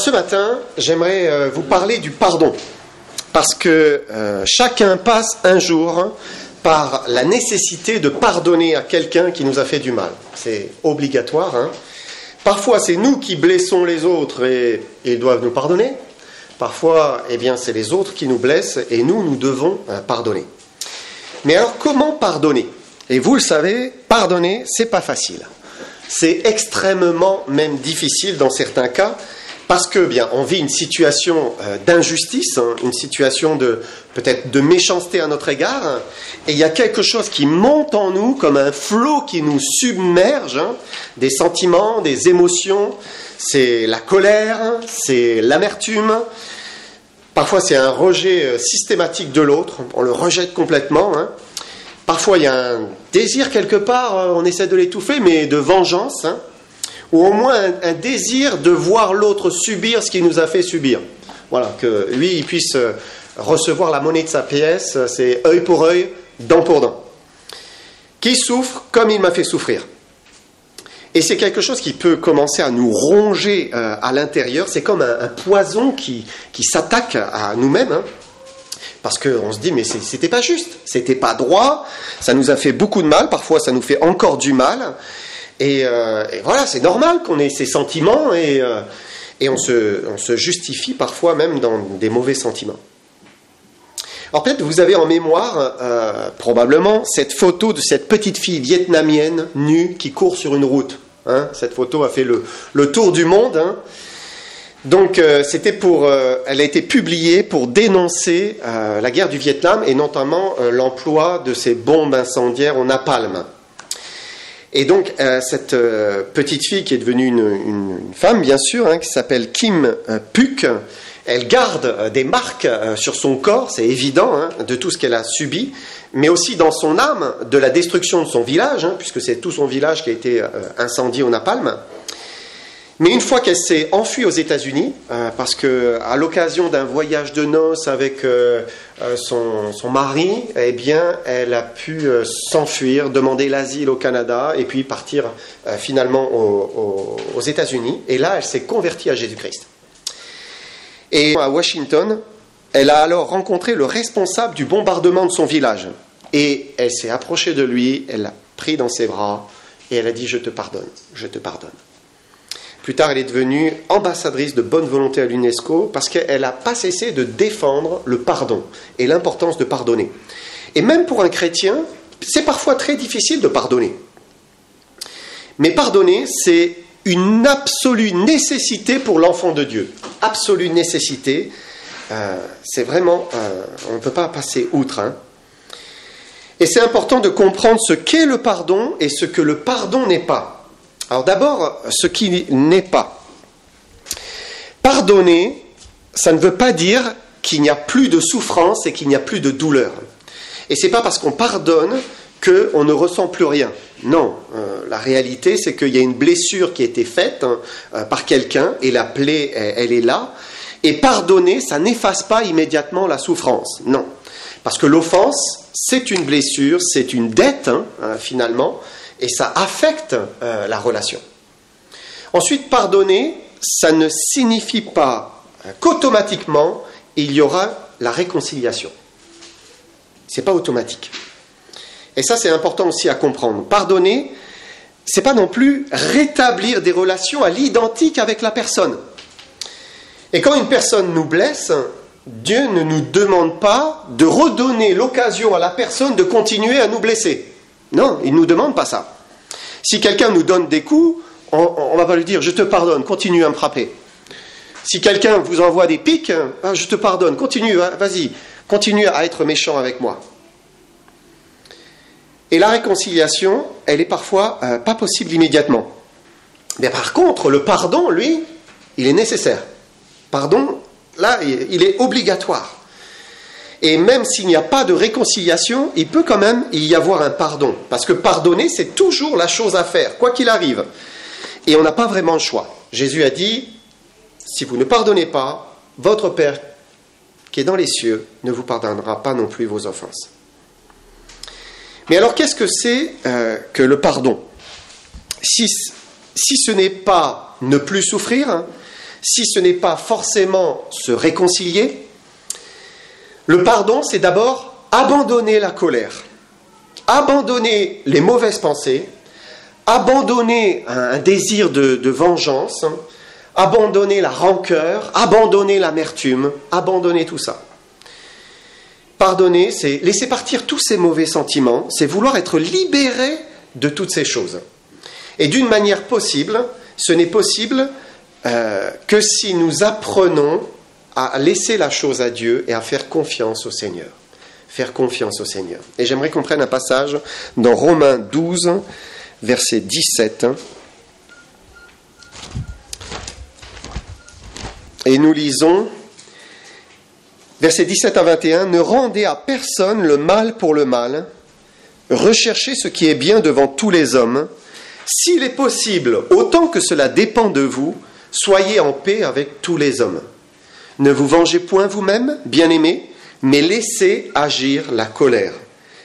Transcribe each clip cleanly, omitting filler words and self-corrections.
ce matin, j'aimerais vous parler du pardon, parce que chacun passe un jour par la nécessité de pardonner à quelqu'un qui nous a fait du mal. C'est obligatoire, hein. Parfois, c'est nous qui blessons les autres et ils doivent nous pardonner. Parfois, c'est les autres qui nous blessent et nous devons pardonner. Mais alors, comment pardonner ? Et vous le savez, pardonner, c'est pas facile. C'est extrêmement même difficile dans certains cas, parce que on vit une situation d'injustice, une situation peut-être de méchanceté à notre égard, et il y a quelque chose qui monte en nous comme un flot qui nous submerge, des sentiments, des émotions, c'est la colère, c'est l'amertume, parfois c'est un rejet systématique de l'autre, on le rejette complètement, Parfois il y a un désir quelque part, on essaie de l'étouffer, mais de vengeance, ou au moins un désir de voir l'autre subir ce qu'il nous a fait subir. Voilà, que lui, il puisse recevoir la monnaie de sa pièce, c'est œil pour œil, dent pour dent. Qui souffre comme il m'a fait souffrir. Et c'est quelque chose qui peut commencer à nous ronger à l'intérieur, c'est comme un poison qui s'attaque à nous-mêmes, parce qu'on se dit, mais c'était pas juste, c'était pas droit, ça nous a fait beaucoup de mal, parfois ça nous fait encore du mal. Et voilà, c'est normal qu'on ait ces sentiments et on se justifie parfois même dans des mauvais sentiments. Alors peut-être vous avez en mémoire, probablement, cette photo de cette petite fille vietnamienne nue qui court sur une route. Cette photo a fait le tour du monde. Donc elle a été publiée pour dénoncer la guerre du Vietnam et notamment l'emploi de ces bombes incendiaires au napalm. Et donc, cette petite fille qui est devenue une femme, bien sûr, qui s'appelle Kim Phuc, elle garde des marques sur son corps, c'est évident, de tout ce qu'elle a subi, mais aussi dans son âme, de la destruction de son village, puisque c'est tout son village qui a été incendié au napalm. Mais une fois qu'elle s'est enfuie aux États-Unis, parce qu'à l'occasion d'un voyage de noces avec son mari, elle a pu s'enfuir, demander l'asile au Canada et puis partir finalement aux États-Unis. Et là, elle s'est convertie à Jésus-Christ. Et à Washington, elle a alors rencontré le responsable du bombardement de son village. Et elle s'est approchée de lui, elle l'a pris dans ses bras et elle a dit « Je te pardonne, je te pardonne ». Plus tard, elle est devenue ambassadrice de bonne volonté à l'UNESCO parce qu'elle n'a pas cessé de défendre le pardon et l'importance de pardonner. Et même pour un chrétien, c'est parfois très difficile de pardonner. Mais pardonner, c'est une absolue nécessité pour l'enfant de Dieu. Absolue nécessité. C'est vraiment... on ne peut pas passer outre. Et c'est important de comprendre ce qu'est le pardon et ce que le pardon n'est pas. Alors d'abord, ce qui n'est pas. Pardonner, ça ne veut pas dire qu'il n'y a plus de souffrance et qu'il n'y a plus de douleur. Et ce n'est pas parce qu'on pardonne qu'on ne ressent plus rien. Non, la réalité, c'est qu'il y a une blessure qui a été faite par quelqu'un et la plaie, elle est là. Et pardonner, ça n'efface pas immédiatement la souffrance. Non, parce que l'offense, c'est une blessure, c'est une dette, finalement, et ça affecte la relation. Ensuite, pardonner, ça ne signifie pas qu'automatiquement, il y aura la réconciliation. Ce n'est pas automatique. Et ça, c'est important aussi à comprendre. Pardonner, ce n'est pas non plus rétablir des relations à l'identique avec la personne. Et quand une personne nous blesse, Dieu ne nous demande pas de redonner l'occasion à la personne de continuer à nous blesser. Non, il ne nous demande pas ça. Si quelqu'un nous donne des coups, on ne va pas lui dire « je te pardonne, continue à me frapper ». Si quelqu'un vous envoie des pics, « je te pardonne, continue, vas-y, continue à être méchant avec moi ». Et la réconciliation, elle est parfois pas possible immédiatement. Mais par contre, le pardon, lui, il est nécessaire. Pardon, là, il est obligatoire. Et même s'il n'y a pas de réconciliation, il peut quand même y avoir un pardon. Parce que pardonner, c'est toujours la chose à faire, quoi qu'il arrive. Et on n'a pas vraiment le choix. Jésus a dit, si vous ne pardonnez pas, votre Père qui est dans les cieux ne vous pardonnera pas non plus vos offenses. Mais alors, qu'est-ce que c'est que le pardon ? Si ce n'est pas ne plus souffrir, si ce n'est pas forcément se réconcilier. Le pardon, c'est d'abord abandonner la colère, abandonner les mauvaises pensées, abandonner un désir de vengeance, abandonner la rancœur, abandonner l'amertume, abandonner tout ça. Pardonner, c'est laisser partir tous ces mauvais sentiments, c'est vouloir être libéré de toutes ces choses. Et d'une manière possible, ce n'est possible que si nous apprenons à laisser la chose à Dieu et à faire confiance au Seigneur. Faire confiance au Seigneur. Et j'aimerais qu'on prenne un passage dans Romains 12, verset 17. Et nous lisons, versets 17 à 21, « Ne rendez à personne le mal pour le mal, recherchez ce qui est bien devant tous les hommes. S'il est possible, autant que cela dépend de vous, soyez en paix avec tous les hommes. Ne vous vengez point vous-même, bien-aimés, mais laissez agir la colère.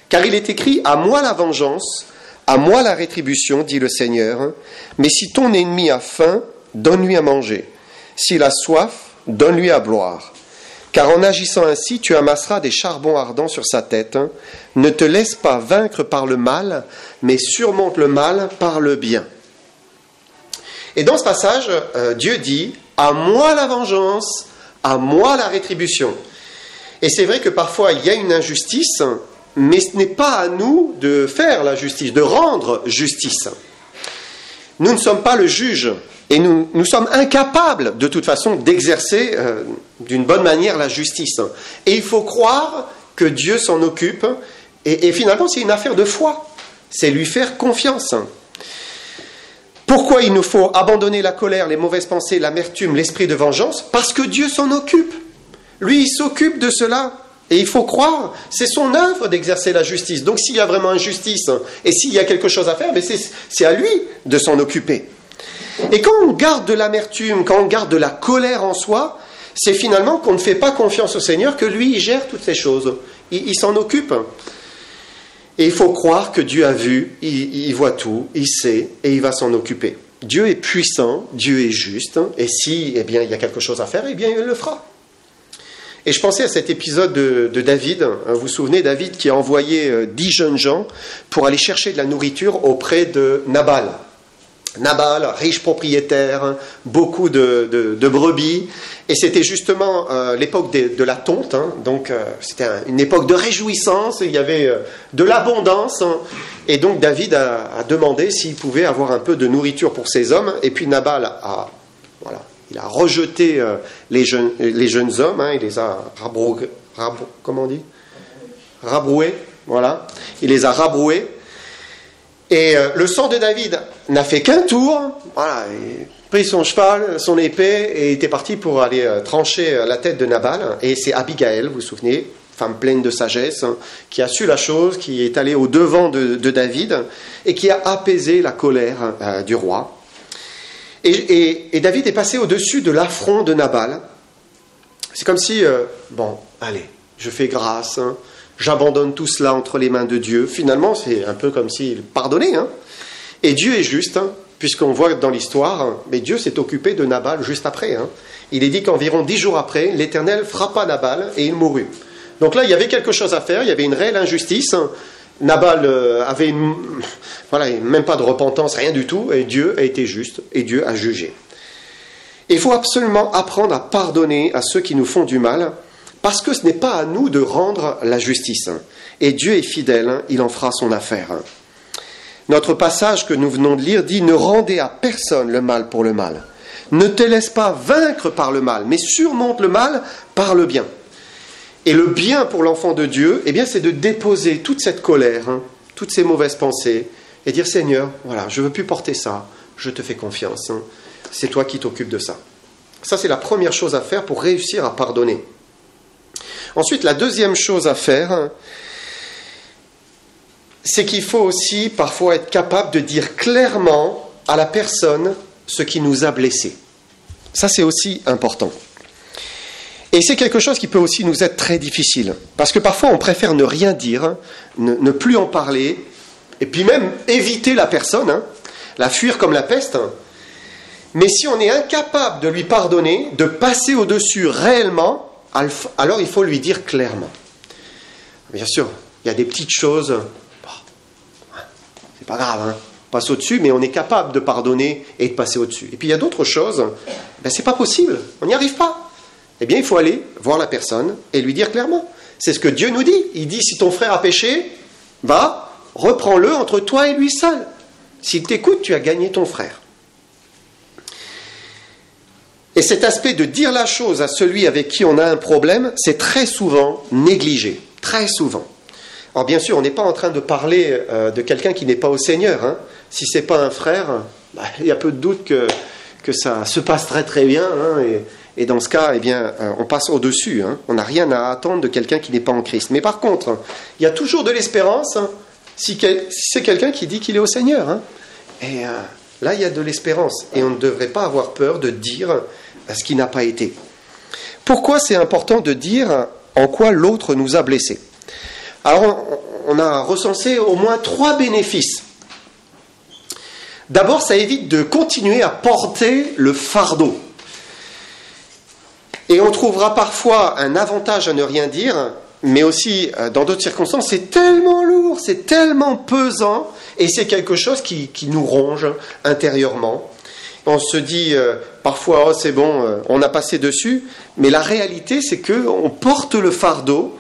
Car il est écrit, à moi la vengeance, à moi la rétribution, dit le Seigneur. Mais si ton ennemi a faim, donne-lui à manger. S'il a soif, donne-lui à boire. Car en agissant ainsi, tu amasseras des charbons ardents sur sa tête. Ne te laisse pas vaincre par le mal, mais surmonte le mal par le bien. » Et dans ce passage, Dieu dit, « À moi la vengeance, à moi la rétribution. » Et c'est vrai que parfois il y a une injustice, mais ce n'est pas à nous de faire la justice, de rendre justice. Nous ne sommes pas le juge et nous sommes incapables de toute façon d'exercer d'une bonne manière la justice. Et il faut croire que Dieu s'en occupe et finalement c'est une affaire de foi, c'est lui faire confiance. Pourquoi il nous faut abandonner la colère, les mauvaises pensées, l'amertume, l'esprit de vengeance? Parce que Dieu s'en occupe. Lui, il s'occupe de cela. Et il faut croire, c'est son œuvre d'exercer la justice. Donc s'il y a vraiment injustice, et s'il y a quelque chose à faire, mais c'est à lui de s'en occuper. Et quand on garde de l'amertume, quand on garde de la colère en soi, c'est finalement qu'on ne fait pas confiance au Seigneur, que lui, il gère toutes ces choses. Il s'en occupe. Et il faut croire que Dieu a vu, il voit tout, il sait, et il va s'en occuper. Dieu est puissant, Dieu est juste, et si il y a quelque chose à faire, il le fera. Et je pensais à cet épisode de David. Vous vous souvenez, David qui a envoyé 10 jeunes gens pour aller chercher de la nourriture auprès de Nabal. Nabal, riche propriétaire, beaucoup de brebis. Et c'était justement l'époque de la tonte. Donc c'était une époque de réjouissance. Il y avait de l'abondance. Et donc David a demandé s'il pouvait avoir un peu de nourriture pour ses hommes. Et puis Nabal il a rejeté les jeunes hommes, il les a rabroués, voilà. Il les a rabroués. Et le sang de David n'a fait qu'un tour. Voilà, il a pris son cheval, son épée, et était parti pour aller trancher la tête de Nabal. Et c'est Abigail, vous vous souvenez, femme pleine de sagesse, qui a su la chose, qui est allée au devant de David, et qui a apaisé la colère du roi. Et David est passé au-dessus de l'affront de Nabal. C'est comme si, allez, je fais grâce, j'abandonne tout cela entre les mains de Dieu. Finalement, c'est un peu comme s'il pardonnait. Et Dieu est juste, puisqu'on voit dans l'histoire, mais Dieu s'est occupé de Nabal juste après. Il est dit qu'environ 10 jours après, l'Éternel frappa Nabal et il mourut. Donc là, il y avait quelque chose à faire, il y avait une réelle injustice. Nabal avait même pas de repentance, rien du tout, et Dieu a été juste, et Dieu a jugé. Il faut absolument apprendre à pardonner à ceux qui nous font du mal, parce que ce n'est pas à nous de rendre la justice. Et Dieu est fidèle, il en fera son affaire. Notre passage que nous venons de lire dit « Ne rendez à personne le mal pour le mal. Ne te laisse pas vaincre par le mal, mais surmonte le mal par le bien. » Et le bien pour l'enfant de Dieu, c'est de déposer toute cette colère, toutes ces mauvaises pensées, et dire, Seigneur, voilà, je ne veux plus porter ça, je te fais confiance, c'est toi qui t'occupes de ça. Ça, c'est la première chose à faire pour réussir à pardonner. Ensuite, la deuxième chose à faire, c'est qu'il faut aussi parfois être capable de dire clairement à la personne ce qui nous a blessés. Ça, c'est aussi important. Et c'est quelque chose qui peut aussi nous être très difficile. Parce que parfois, on préfère ne rien dire, ne plus en parler, et puis même éviter la personne, la fuir comme la peste. Mais si on est incapable de lui pardonner, de passer au-dessus réellement, alors il faut lui dire clairement. Bien sûr, il y a des petites choses, c'est pas grave, hein, on passe au-dessus, mais on est capable de pardonner et de passer au-dessus. Et puis il y a d'autres choses, c'est pas possible, on n'y arrive pas. Eh bien, il faut aller voir la personne et lui dire clairement. C'est ce que Dieu nous dit. Il dit, si ton frère a péché, va, reprends-le entre toi et lui seul. S'il t'écoute, tu as gagné ton frère. Et cet aspect de dire la chose à celui avec qui on a un problème, c'est très souvent négligé. Très souvent. Alors bien sûr, on n'est pas en train de parler de quelqu'un qui n'est pas au Seigneur. Hein. Si ce n'est pas un frère, il y a peu de doute que ça se passe très très bien. Hein, et dans ce cas, eh bien, on passe au-dessus. Hein. On n'a rien à attendre de quelqu'un qui n'est pas en Christ. Mais par contre, il y a toujours de l'espérance hein, si c'est quelqu'un qui dit qu'il est au Seigneur. Hein. Et là, il y a de l'espérance. Et on ne devrait pas avoir peur de dire ce qui n'a pas été. Pourquoi c'est important de dire en quoi l'autre nous a blessés? Alors, on a recensé au moins 3 bénéfices. D'abord, ça évite de continuer à porter le fardeau. Et on trouvera parfois un avantage à ne rien dire, mais aussi, dans d'autres circonstances, c'est tellement lourd, c'est tellement pesant, et c'est quelque chose qui nous ronge intérieurement. On se dit parfois, oh c'est bon, on a passé dessus, mais la réalité, c'est qu'on porte le fardeau,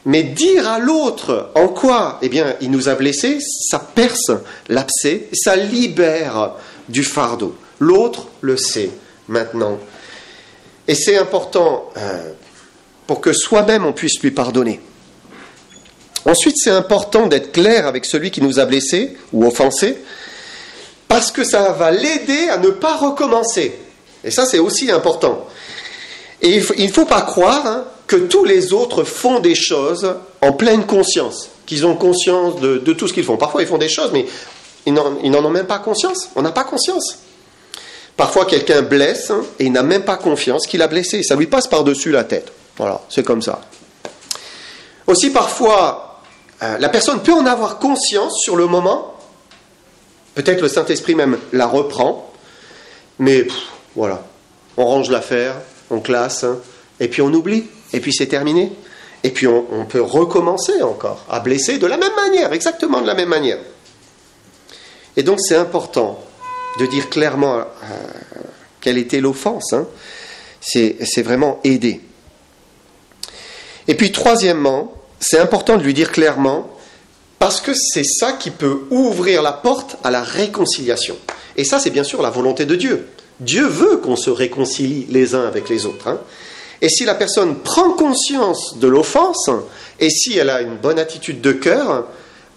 mais dire à l'autre en quoi eh bien, il nous a blessés, ça perce l'abcès, ça libère du fardeau. L'autre le sait maintenant. Et c'est important pour que soi-même on puisse lui pardonner. Ensuite, c'est important d'être clair avec celui qui nous a blessés ou offensés, parce que ça va l'aider à ne pas recommencer. Et ça, c'est aussi important. Et il ne faut pas croire hein, que tous les autres font des choses en pleine conscience, qu'ils ont conscience de tout ce qu'ils font. Parfois, ils font des choses, mais ils n'en ont même pas conscience. On n'a pas conscience. Parfois, quelqu'un blesse hein, et il n'a même pas confiance qu'il a blessé. Ça lui passe par-dessus la tête. Voilà, c'est comme ça. Aussi, parfois, la personne peut en avoir conscience sur le moment. Peut-être le Saint-Esprit même la reprend. Mais voilà, on range l'affaire, on classe, hein, et puis on oublie. Et puis c'est terminé. Et puis on peut recommencer encore à blesser de la même manière, exactement de la même manière. Et donc c'est important de dire clairement quelle était l'offense. Hein. C'est vraiment aider. Et puis troisièmement, c'est important de lui dire clairement, parce que c'est ça qui peut ouvrir la porte à la réconciliation. Et ça, c'est bien sûr la volonté de Dieu. Dieu veut qu'on se réconcilie les uns avec les autres. Hein. Et si la personne prend conscience de l'offense, et si elle a une bonne attitude de cœur,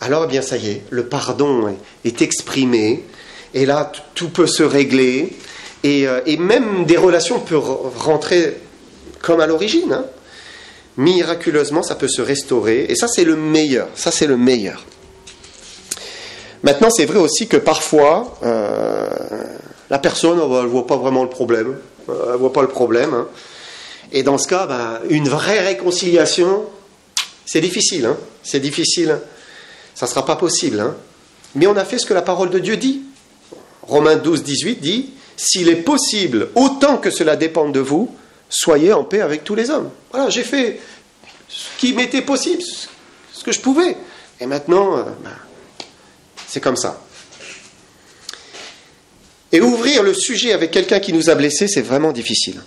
alors eh bien ça y est, le pardon est exprimé, et là tout peut se régler, et même des relations peuvent rentrer comme à l'origine. Hein. Miraculeusement, ça peut se restaurer, et ça c'est le meilleur. Ça c'est le meilleur. Maintenant, c'est vrai aussi que parfois, la personne, elle ne voit pas vraiment le problème. Elle ne voit pas le problème. Hein. Et dans ce cas, une vraie réconciliation, c'est difficile. Hein. C'est difficile. Ça ne sera pas possible. Hein. Mais on a fait ce que la parole de Dieu dit. Romains 12, 18 dit, « S'il est possible, autant que cela dépende de vous, soyez en paix avec tous les hommes. » Voilà, j'ai fait ce qui m'était possible, ce que je pouvais. Et maintenant, c'est comme ça. Et ouvrir le sujet avec quelqu'un qui nous a blessés, c'est vraiment difficile.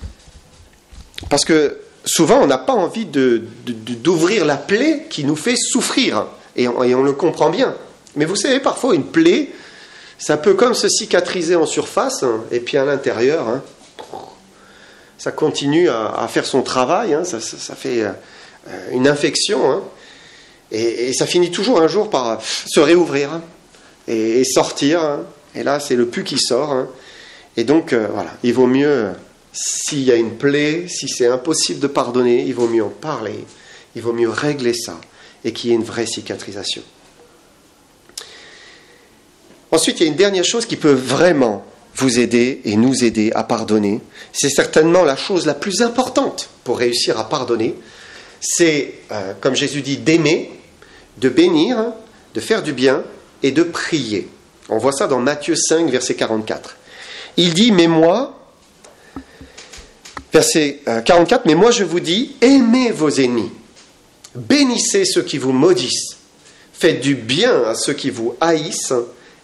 Parce que souvent, on n'a pas envie d'ouvrir la plaie qui nous fait souffrir. Et on le comprend bien. Mais vous savez, parfois, une plaie, ça peut comme se cicatriser en surface, et puis à l'intérieur, hein, ça continue à faire son travail, hein, ça fait une infection, hein, et ça finit toujours un jour par se réouvrir, hein, et sortir, hein, et là c'est le pus qui sort, hein, et donc voilà, il vaut mieux, s'il y a une plaie, si c'est impossible de pardonner, il vaut mieux en parler, il vaut mieux régler ça, et qu'il y ait une vraie cicatrisation. Ensuite, il y a une dernière chose qui peut vraiment vous aider et nous aider à pardonner. C'est certainement la chose la plus importante pour réussir à pardonner. C'est, comme Jésus dit, d'aimer, de bénir, de faire du bien et de prier. On voit ça dans Matthieu 5, verset 44. Il dit, mais moi, verset 44, mais moi je vous dis, aimez vos ennemis, bénissez ceux qui vous maudissent, faites du bien à ceux qui vous haïssent,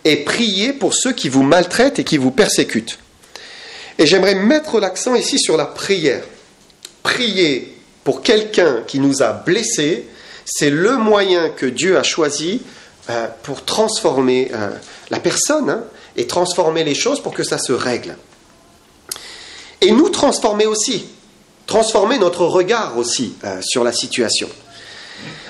et priez pour ceux qui vous maltraitent et qui vous persécutent. Et j'aimerais mettre l'accent ici sur la prière. Prier pour quelqu'un qui nous a blessés, c'est le moyen que Dieu a choisi pour transformer la personne et transformer les choses pour que ça se règle. Et nous transformer aussi, transformer notre regard aussi sur la situation.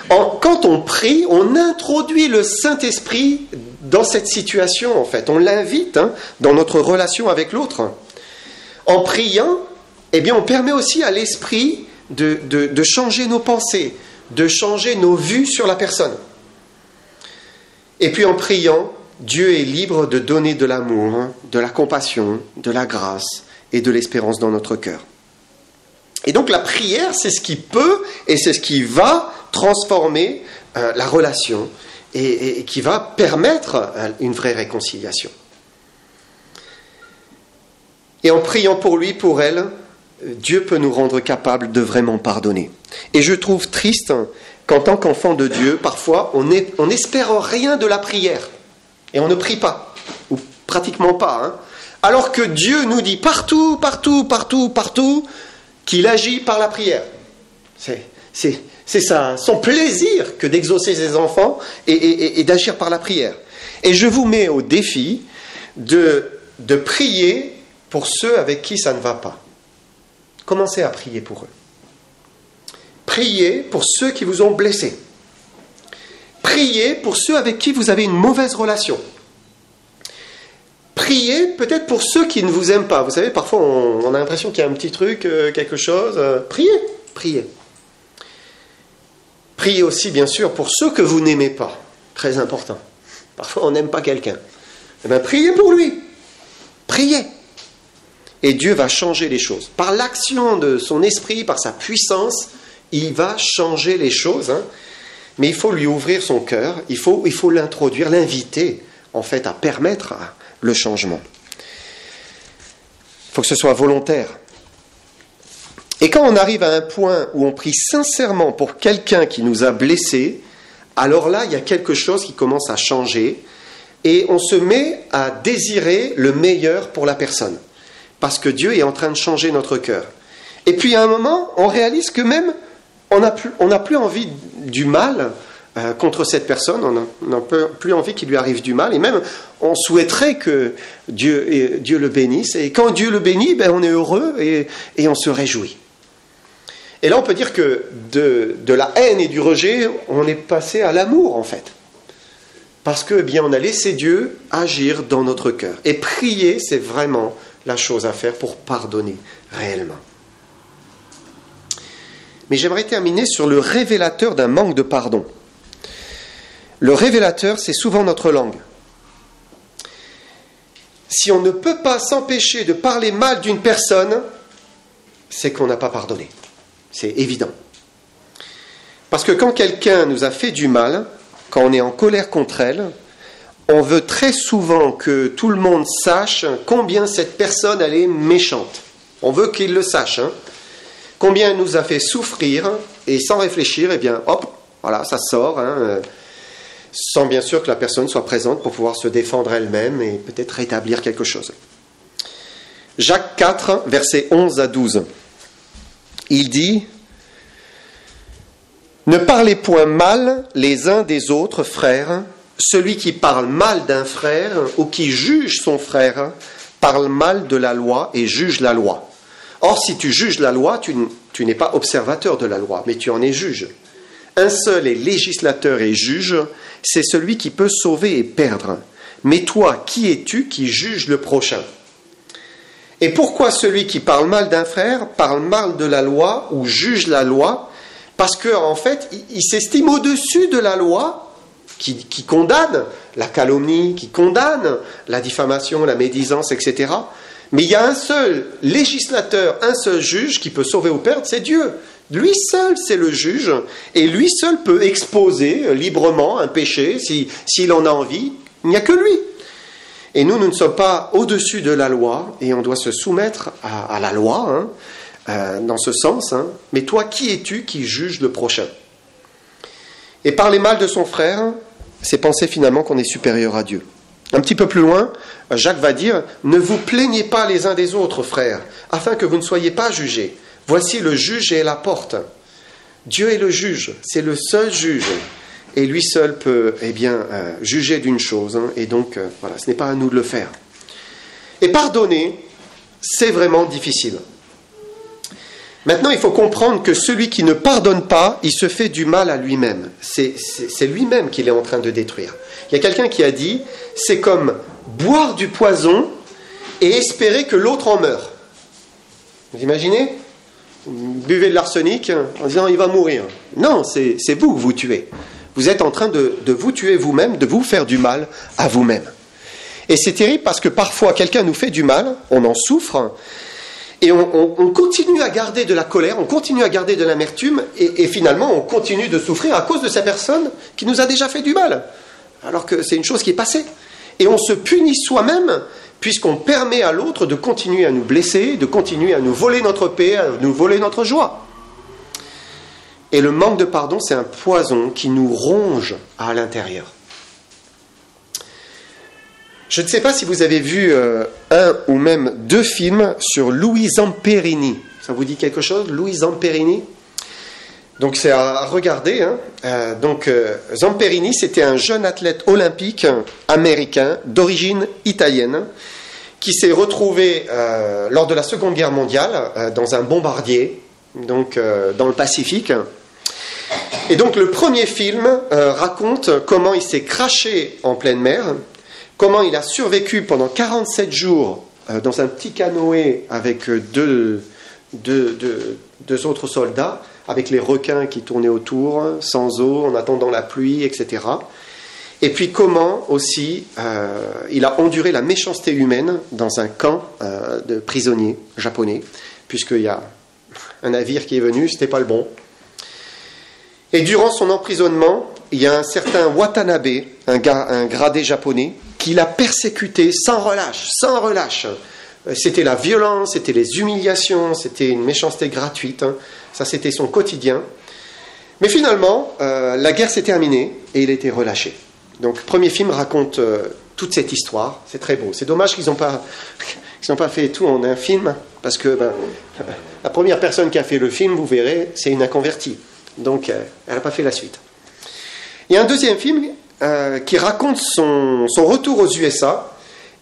Quand on prie, on introduit le Saint-Esprit dans cette situation en fait. On l'invite dans notre relation avec l'autre. En priant, eh bien, on permet aussi à l'Esprit de changer nos pensées, de changer nos vues sur la personne. Et puis en priant, Dieu est libre de donner de l'amour, de la compassion, de la grâce et de l'espérance dans notre cœur. Et donc la prière, c'est ce qui peut et c'est ce qui va transformer la relation et qui va permettre une vraie réconciliation. Et en priant pour lui, pour elle, Dieu peut nous rendre capables de vraiment pardonner. Et je trouve triste qu'en tant qu'enfant de Dieu, parfois, on n'espère rien de la prière. Et on ne prie pas, ou pratiquement pas. Alors que Dieu nous dit partout, qu'il agit par la prière. C'est ça, son plaisir que d'exaucer ses enfants et d'agir par la prière. Et je vous mets au défi de prier pour ceux avec qui ça ne va pas. Commencez à prier pour eux. Priez pour ceux qui vous ont blessés. Priez pour ceux avec qui vous avez une mauvaise relation. Priez peut-être pour ceux qui ne vous aiment pas. Vous savez, parfois on a l'impression qu'il y a un petit truc, quelque chose. Priez. Priez aussi, bien sûr, pour ceux que vous n'aimez pas. Très important. Parfois, on n'aime pas quelqu'un. Eh bien, priez pour lui. Priez. Et Dieu va changer les choses. Par l'action de son esprit, par sa puissance, il va changer les choses. Mais il faut lui ouvrir son cœur. Il faut l'introduire, l'inviter, en fait, à permettre le changement. Il faut que ce soit volontaire. Et quand on arrive à un point où on prie sincèrement pour quelqu'un qui nous a blessés, alors là, il y a quelque chose qui commence à changer et on se met à désirer le meilleur pour la personne. Parce que Dieu est en train de changer notre cœur. Et puis à un moment, on réalise que même on n'a plus envie du mal contre cette personne, on n'a plus envie qu'il lui arrive du mal, et même on souhaiterait que Dieu le bénisse. Et quand Dieu le bénit, on est heureux et on se réjouit. Et là, on peut dire que de la haine et du rejet, on est passé à l'amour, en fait. Parce que, on a laissé Dieu agir dans notre cœur. Et prier, c'est vraiment la chose à faire pour pardonner réellement. Mais j'aimerais terminer sur le révélateur d'un manque de pardon. Le révélateur, c'est souvent notre langue. Si on ne peut pas s'empêcher de parler mal d'une personne, c'est qu'on n'a pas pardonné. C'est évident. Parce que quand quelqu'un nous a fait du mal, quand on est en colère contre elle, on veut très souvent que tout le monde sache combien cette personne, elle est méchante. On veut qu'il le sache. Combien elle nous a fait souffrir, et sans réfléchir, hop, voilà, ça sort, sans bien sûr que la personne soit présente pour pouvoir se défendre elle-même et peut-être rétablir quelque chose. Jacques 4, versets 11 à 12. Il dit « Ne parlez point mal les uns des autres, frères. Celui qui parle mal d'un frère ou qui juge son frère parle mal de la loi et juge la loi. Or, si tu juges la loi, tu n'es pas observateur de la loi, mais tu en es juge. Un seul est législateur et juge, c'est celui qui peut sauver et perdre. Mais toi, qui es-tu qui juge le prochain ? Et pourquoi celui qui parle mal d'un frère parle mal de la loi ou juge la loi ? Parce qu'en fait, il s'estime au-dessus de la loi qui condamne la calomnie, qui condamne la diffamation, la médisance, etc. Mais il y a un seul législateur, un seul juge qui peut sauver ou perdre, c'est Dieu. Lui seul, c'est le juge, et lui seul peut exposer librement un péché s'il en a envie. Il n'y a que lui. Et nous ne sommes pas au-dessus de la loi, et on doit se soumettre à la loi, dans ce sens. Mais toi, qui es-tu qui juge le prochain? Et parler mal de son frère, c'est penser finalement qu'on est supérieur à Dieu. Un petit peu plus loin, Jacques va dire « Ne vous plaignez pas les uns des autres, frères, afin que vous ne soyez pas jugés. Voici le juge est à la porte. » Dieu est le juge, c'est le seul juge. Et lui seul peut juger d'une chose. Et donc, voilà, ce n'est pas à nous de le faire. Et pardonner, c'est vraiment difficile. Maintenant, il faut comprendre que celui qui ne pardonne pas, il se fait du mal à lui-même. C'est lui-même qu'il est en train de détruire. Il y a quelqu'un qui a dit, c'est comme boire du poison et espérer que l'autre en meure. Vous imaginez ? Vous buvez de l'arsenic en disant, il va mourir. Non, c'est vous que vous tuez. Vous êtes en train de vous tuer vous-même, de vous faire du mal à vous-même. Et c'est terrible parce que parfois, quelqu'un nous fait du mal, on en souffre, et on continue à garder de la colère, on continue à garder de l'amertume, et finalement, on continue de souffrir à cause de cette personne qui nous a déjà fait du mal, alors que c'est une chose qui est passée. Et on se punit soi-même, puisqu'on permet à l'autre de continuer à nous blesser, de continuer à nous voler notre paix, à nous voler notre joie. Et le manque de pardon, c'est un poison qui nous ronge à l'intérieur. Je ne sais pas si vous avez vu un ou même 2 films sur Louis Zamperini. Ça vous dit quelque chose, Louis Zamperini? Donc c'est à regarder. Zamperini, c'était un jeune athlète olympique américain d'origine italienne qui s'est retrouvé lors de la Seconde Guerre mondiale dans un bombardier, donc dans le Pacifique. Et donc le premier film raconte comment il s'est craché en pleine mer, comment il a survécu pendant 47 jours dans un petit canoë avec deux autres soldats, avec les requins qui tournaient autour, sans eau, en attendant la pluie, etc. Et puis comment aussi il a enduré la méchanceté humaine dans un camp de prisonniers japonais, puisqu'il y a un navire qui est venu, c'était pas le bon. Et durant son emprisonnement, il y a un certain Watanabe, un gradé japonais, qui l'a persécuté sans relâche. C'était la violence, c'était les humiliations, c'était une méchanceté gratuite. Ça, c'était son quotidien. Mais finalement, la guerre s'est terminée et il a été relâché. Donc, le premier film raconte toute cette histoire. C'est très beau. C'est dommage qu'ils n'ont pas fait tout en un film, parce que la première personne qui a fait le film, vous verrez, c'est une inconvertie. Donc, elle n'a pas fait la suite. Il y a un deuxième film qui raconte son retour aux USA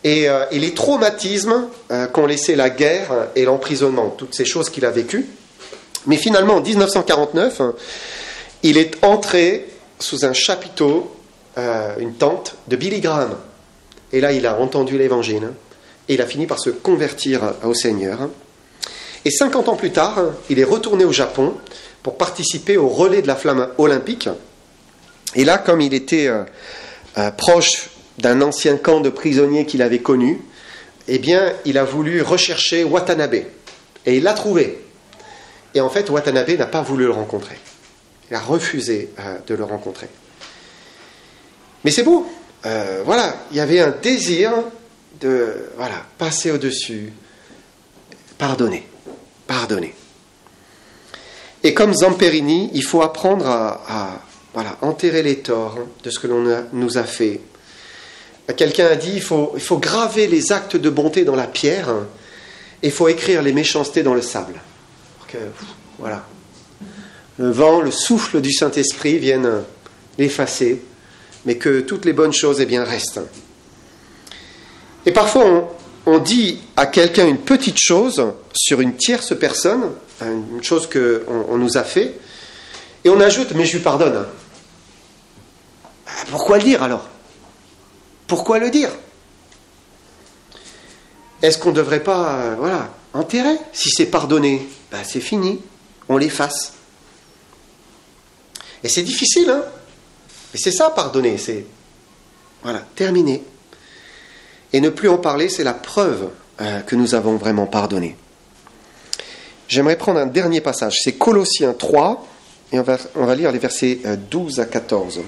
et les traumatismes qu'ont laissé la guerre et l'emprisonnement, toutes ces choses qu'il a vécues. Mais finalement, en 1949, il est entré sous un chapiteau, une tente de Billy Graham. Et là, il a entendu l'évangile et il a fini par se convertir au Seigneur. Et 50 ans plus tard, il est retourné au Japon pour participer au relais de la flamme olympique. Et là, comme il était proche d'un ancien camp de prisonniers qu'il avait connu, eh bien, il a voulu rechercher Watanabe. Et il l'a trouvé. Et en fait, Watanabe n'a pas voulu le rencontrer. Il a refusé de le rencontrer. Mais c'est beau. Voilà, il y avait un désir de passer au-dessus, pardonner. Et comme Zamperini, il faut apprendre à enterrer les torts de ce que l'on nous a fait. Quelqu'un a dit, il faut graver les actes de bonté dans la pierre, et il faut écrire les méchancetés dans le sable. Pour que, le vent, le souffle du Saint-Esprit viennent l'effacer, mais que toutes les bonnes choses restent. Et parfois, on dit à quelqu'un une petite chose sur une tierce personne, une chose qu'on nous a fait, et on ajoute, mais je lui pardonne. Pourquoi le dire alors ? Pourquoi le dire ? Est-ce qu'on ne devrait pas enterrer ? Si c'est pardonné, c'est fini, on l'efface. Et c'est difficile, hein ? Mais c'est ça, pardonner, c'est terminer. Et ne plus en parler, c'est la preuve que nous avons vraiment pardonné. J'aimerais prendre un dernier passage, c'est Colossiens 3, et on va lire les versets 12 à 14.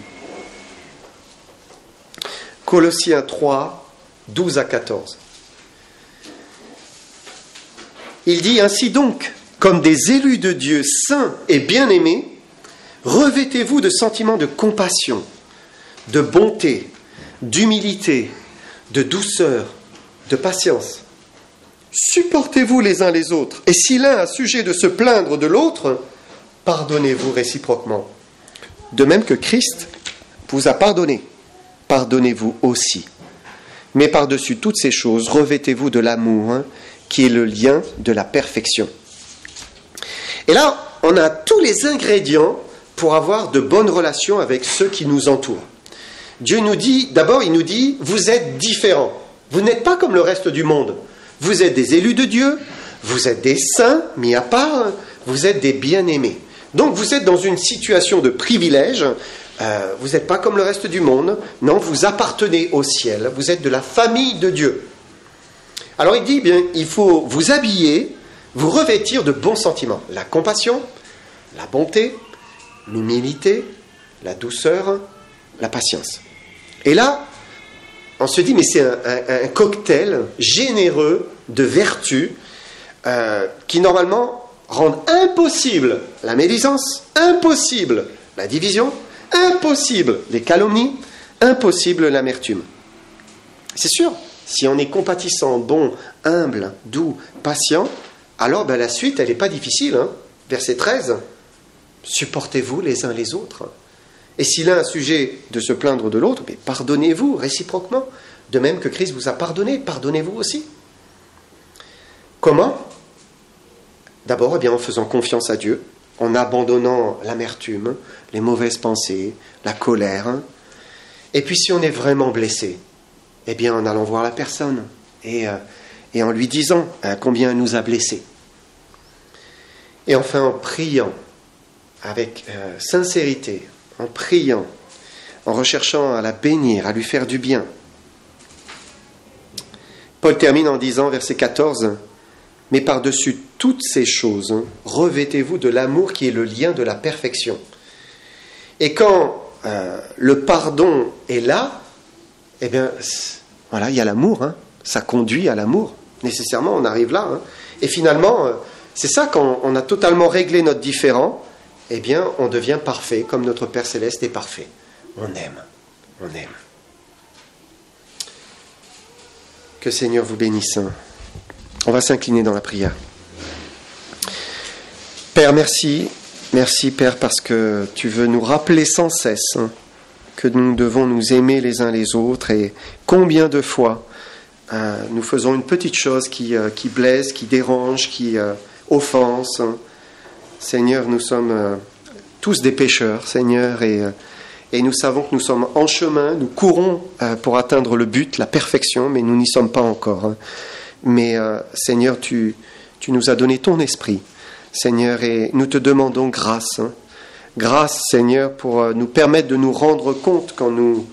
Colossiens 3, 12 à 14. Il dit ainsi donc, comme des élus de Dieu saints et bien-aimés, revêtez-vous de sentiments de compassion, de bonté, d'humilité, de douceur, de patience. Supportez-vous les uns les autres, et si l'un a sujet de se plaindre de l'autre, pardonnez-vous réciproquement. De même que Christ vous a pardonné, pardonnez-vous aussi. Mais par-dessus toutes ces choses, revêtez-vous de l'amour, qui est le lien de la perfection. Et là, on a tous les ingrédients pour avoir de bonnes relations avec ceux qui nous entourent. Dieu nous dit, d'abord, il nous dit, vous êtes différents. Vous n'êtes pas comme le reste du monde. Vous êtes des élus de Dieu, vous êtes des saints, mis à part, vous êtes des bien-aimés. Donc vous êtes dans une situation de privilège, vous n'êtes pas comme le reste du monde, non, vous appartenez au ciel, vous êtes de la famille de Dieu. Alors il dit, bien, il faut vous habiller, vous revêtir de bons sentiments, la compassion, la bonté, l'humilité, la douceur, la patience. Et là, on se dit, mais c'est un cocktail généreux de vertus qui normalement rendent impossible la médisance, impossible la division, impossible les calomnies, impossible l'amertume. C'est sûr, si on est compatissant, bon, humble, doux, patient, alors la suite, elle n'est pas difficile. Verset 13, supportez-vous les uns les autres. Et si l'un a sujet de se plaindre de l'autre, mais pardonnez-vous réciproquement. De même que Christ vous a pardonné, pardonnez-vous aussi. Comment ? D'abord, en faisant confiance à Dieu, en abandonnant l'amertume, les mauvaises pensées, la colère. Et puis si on est vraiment blessé, en allant voir la personne et en lui disant combien elle nous a blessés. Et enfin en priant avec sincérité, en priant, en recherchant à la bénir, à lui faire du bien. Paul termine en disant, verset 14, « Mais par-dessus toutes ces choses, revêtez-vous de l'amour qui est le lien de la perfection. » Et quand le pardon est là, voilà, il y a l'amour, ça conduit à l'amour. Nécessairement, on arrive là. Et finalement, c'est ça, quand on a totalement réglé notre différend, on devient parfait, comme notre Père Céleste est parfait. On aime. Que Seigneur vous bénisse. On va s'incliner dans la prière. Père, merci. Merci, Père, parce que tu veux nous rappeler sans cesse que nous devons nous aimer les uns les autres. Et combien de fois nous faisons une petite chose qui blesse, qui dérange, qui offense. Seigneur, nous sommes tous des pécheurs, Seigneur, et nous savons que nous sommes en chemin, nous courons pour atteindre le but, la perfection, mais nous n'y sommes pas encore. Mais Seigneur, tu nous as donné ton esprit, Seigneur, et nous te demandons grâce. Grâce, Seigneur, pour nous permettre de nous rendre compte quand nous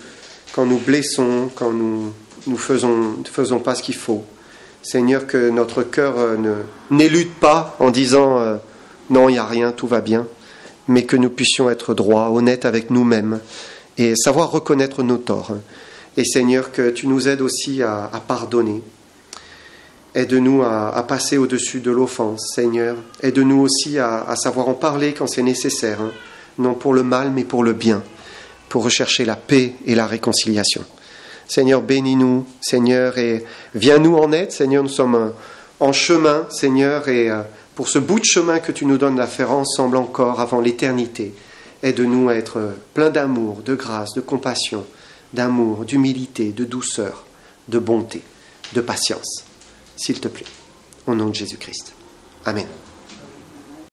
blessons, quand nous ne faisons pas ce qu'il faut. Seigneur, que notre cœur n'élude pas en disant non, il n'y a rien, tout va bien, mais que nous puissions être droits, honnêtes avec nous-mêmes et savoir reconnaître nos torts. Et Seigneur, que tu nous aides aussi à pardonner. Aide-nous à passer au-dessus de l'offense, Seigneur. Aide-nous aussi à savoir en parler quand c'est nécessaire, non pour le mal, mais pour le bien, pour rechercher la paix et la réconciliation. Seigneur, bénis-nous, Seigneur, et viens-nous en aide, Seigneur. Nous sommes en chemin, Seigneur, et pour ce bout de chemin que tu nous donnes à faire ensemble encore avant l'éternité, aide-nous à être pleins d'amour, de grâce, de compassion, d'amour, d'humilité, de douceur, de bonté, de patience. S'il te plaît, au nom de Jésus-Christ. Amen.